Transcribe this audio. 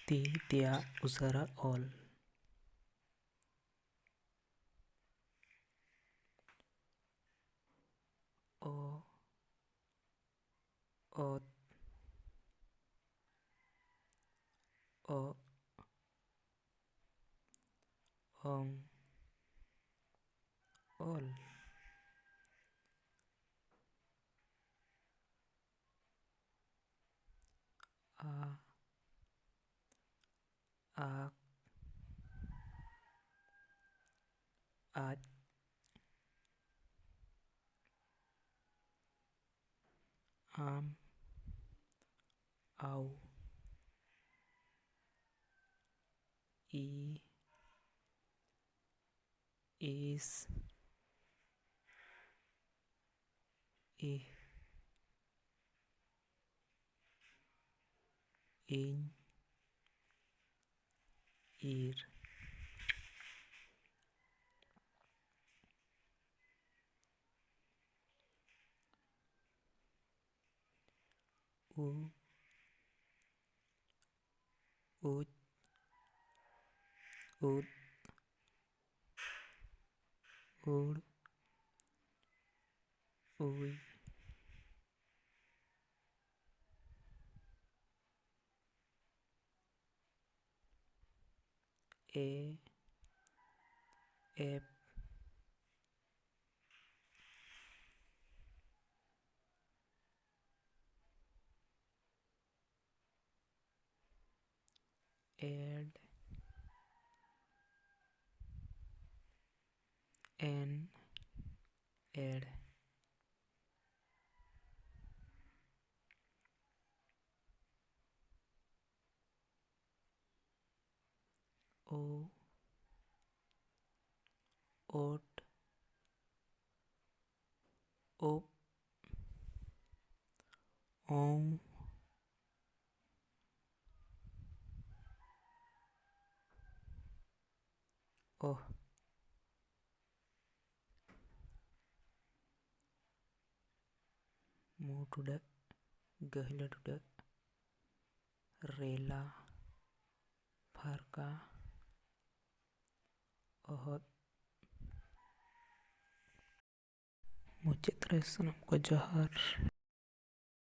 ᱛᱤ ᱛᱮᱭᱟᱜ ᱩᱥᱟᱹᱨᱟ ᱚᱞ᱾ ᱚ, ᱚᱛ, ᱚ, ᱚᱝ, ᱚᱞ। ᱟ, ᱟᱠ, ᱟᱡ, ᱟᱢ, ᱟᱣ, ᱤ, ᱤᱥ, ᱤᱦ, ᱤᱧ, ᱤᱨ। ᱩ, ᱩᱡ, ᱩᱫ, ᱩᱲ, ᱩᱭ, ᱮ, ᱮᱯ, એડ, એન, એડ, ઓ, ઓટ, ઓપ, ઓમ, ઓહ। മൂടുട, ഗഹ്ലടുട, ᱨᱮᱞᱟ, ᱯᱷᱟᱨᱠᱟ, ᱚᱦᱚᱫ। ᱢᱩᱪᱟᱹᱫ ᱨᱮ ᱥᱟᱱᱟᱢ ᱠᱚ ᱡᱚᱦᱟᱨ।